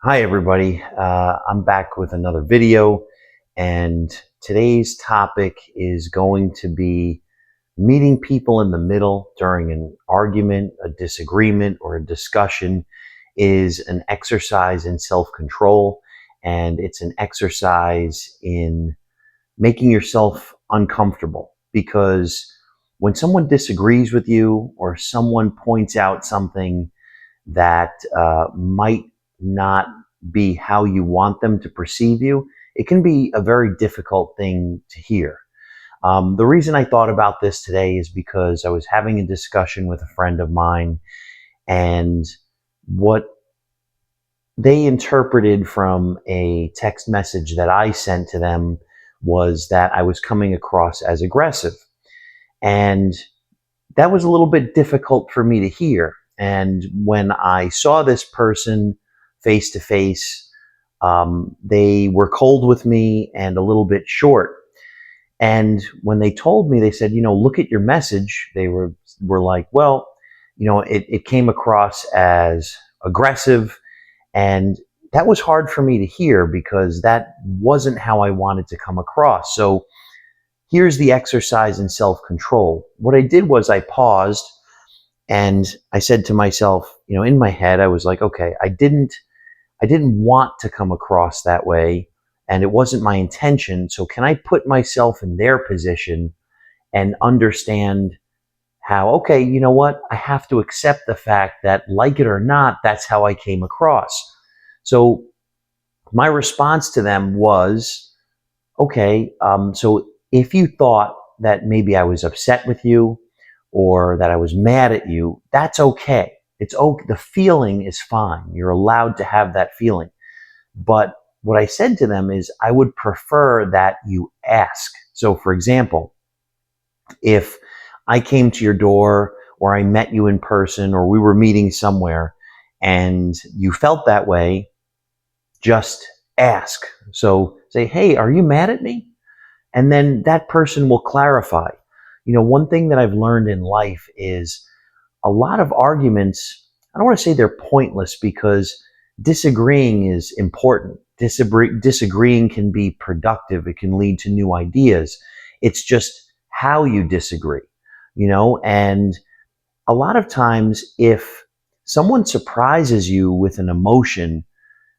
Hi everybody, I'm back with another video, and today's topic is going to be meeting people in the middle during an argument, a disagreement, or a discussion is an exercise in self-control, and it's an exercise in making yourself uncomfortable, because when someone disagrees with you or someone points out something that might not be how you want them to perceive you, it can be a very difficult thing to hear. The reason I thought about this today is because I was having a discussion with a friend of mine, and what they interpreted from a text message that I sent to them was that I was coming across as aggressive. And that was a little bit difficult for me to hear. And when I saw this person face to face, they were cold with me and a little bit short. And when they told me, they said, look at your message. They were like, well, it came across as aggressive. And that was hard for me to hear because that wasn't how I wanted to come across. So here's the exercise in self-control. What I did was I paused and I said to myself, in my head, I was like, okay, I didn't want to come across that way, and it wasn't my intention. So can I put myself in their position and understand how, okay, you know what? I have to accept the fact that, like it or not, that's how I came across. So my response to them was, okay, so if you thought that maybe I was upset with you or that I was mad at you, that's okay. It's okay. The feeling is fine. You're allowed to have that feeling. But what I said to them is I would prefer that you ask. So for example, if I came to your door or I met you in person or we were meeting somewhere and you felt that way, just ask. So say, hey, are you mad at me? And then that person will clarify. One thing that I've learned in life is a lot of arguments, I don't want to say they're pointless, because disagreeing is important. Disagreeing can be productive. It can lead to new ideas. It's just how you disagree, and a lot of times if someone surprises you with an emotion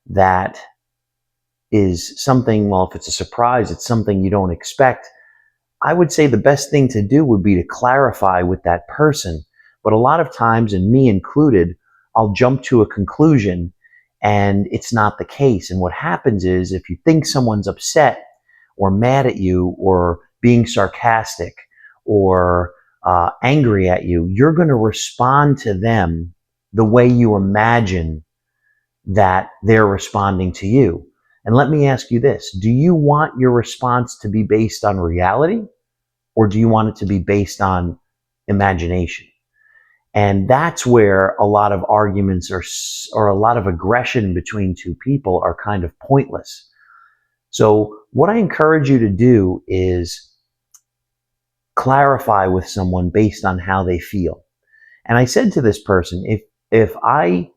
that is something, well, if it's a surprise, it's something you don't expect, I would say the best thing to do would be to clarify with that person. But a lot of times, and me included, I'll jump to a conclusion and it's not the case. And what happens is if you think someone's upset or mad at you or being sarcastic or angry at you, you're going to respond to them the way you imagine that they're responding to you. And let me ask you this. Do you want your response to be based on reality, or do you want it to be based on imagination? And that's where a lot of arguments or a lot of aggression between two people are kind of pointless. So what I encourage you to do is clarify with someone based on how they feel. And I said to this person, if I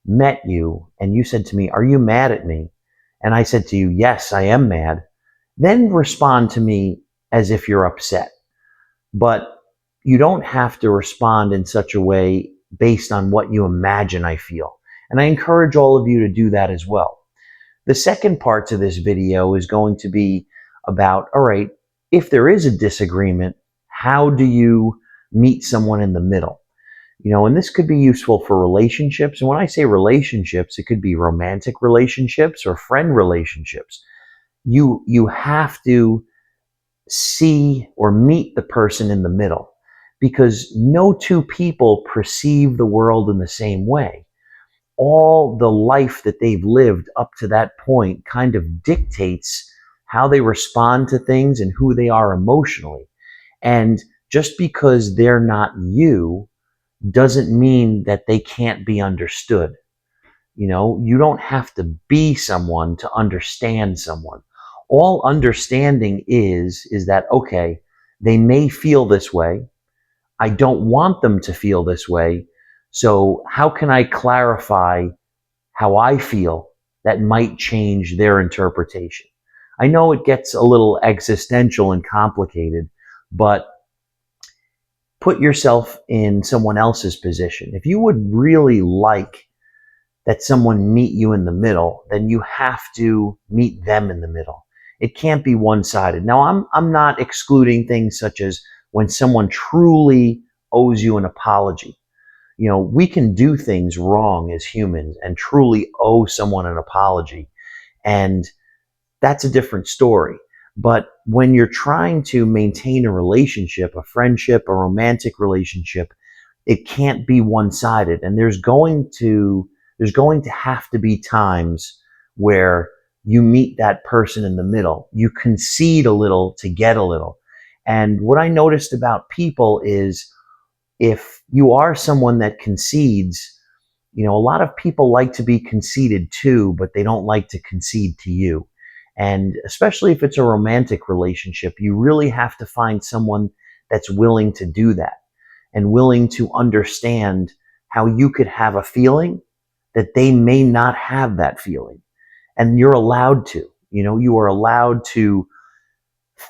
met you and you said to me, are you mad at me? And I said to you, yes, I am mad, then respond to me as if you're upset. But you don't have to respond in such a way based on what you imagine I feel. And I encourage all of you to do that as well. The second part to this video is going to be about, all right, if there is a disagreement, how do you meet someone in the middle? And this could be useful for relationships. And when I say relationships, it could be romantic relationships or friend relationships. You have to see or meet the person in the middle, because no two people perceive the world in the same way. All the life that they've lived up to that point kind of dictates how they respond to things and who they are emotionally. And just because they're not you doesn't mean that they can't be understood. You don't have to be someone to understand someone. All understanding is that, okay, they may feel this way. I don't want them to feel this way. So how can I clarify how I feel that might change their interpretation. I know it gets a little existential and complicated, but put yourself in someone else's position. If you would really like that someone meet you in the middle, then you have to meet them in the middle. It can't be one-sided. Now, I'm not excluding things such as when someone truly owes you an apology. You know, we can do things wrong as humans and truly owe someone an apology. And that's a different story. But when you're trying to maintain a relationship, a friendship, a romantic relationship, it can't be one-sided. And there's going to have to be times where you meet that person in the middle. You concede a little to get a little. And what I noticed about people is if you are someone that concedes, a lot of people like to be conceded to, but they don't like to concede to you. And especially if it's a romantic relationship, you really have to find someone that's willing to do that and willing to understand how you could have a feeling that they may not have that feeling. And you're allowed to, you are allowed to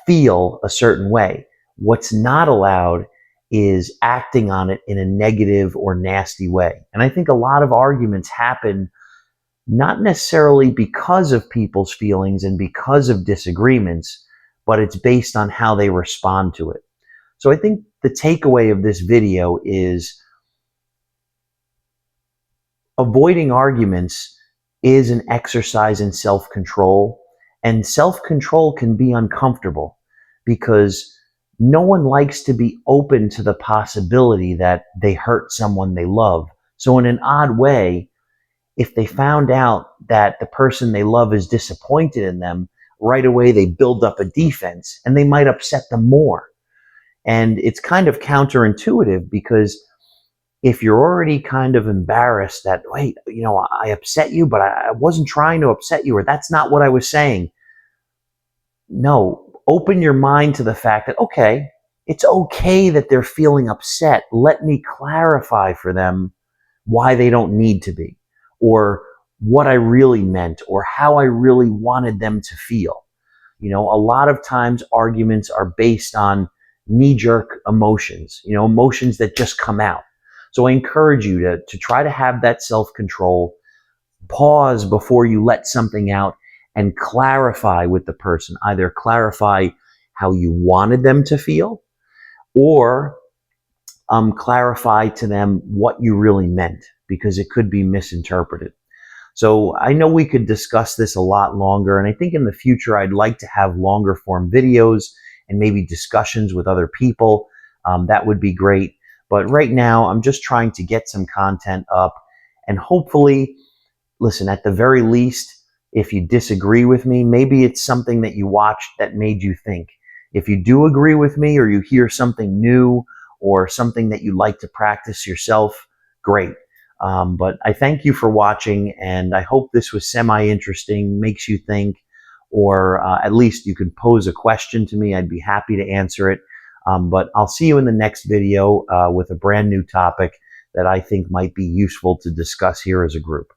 feel a certain way. What's not allowed is acting on it in a negative or nasty way. And I think a lot of arguments happen not necessarily because of people's feelings and because of disagreements, but it's based on how they respond to it. So I think the takeaway of this video is avoiding arguments is an exercise in self-control, and self-control can be uncomfortable because no one likes to be open to the possibility that they hurt someone they love. So in an odd way, if they found out that the person they love is disappointed in them, right away they build up a defense and they might upset them more. And it's kind of counterintuitive because if you're already kind of embarrassed that, wait, I upset you, but I wasn't trying to upset you, or that's not what I was saying. No, open your mind to the fact that, okay, it's okay that they're feeling upset. Let me clarify for them why they don't need to be, or what I really meant, or how I really wanted them to feel. A lot of times arguments are based on knee-jerk emotions, emotions that just come out. So I encourage you to try to have that self-control, pause before you let something out, and clarify with the person. Either clarify how you wanted them to feel, or clarify to them what you really meant, because it could be misinterpreted. So I know we could discuss this a lot longer, and I think in the future I'd like to have longer form videos and maybe discussions with other people. That would be great. But right now I'm just trying to get some content up, and hopefully, listen, at the very least, if you disagree with me, maybe it's something that you watched that made you think. If you do agree with me, or you hear something new or something that you like to practice yourself, great. But I thank you for watching, and I hope this was semi-interesting, makes you think, or at least you can pose a question to me. I'd be happy to answer it. But I'll see you in the next video with a brand new topic that I think might be useful to discuss here as a group.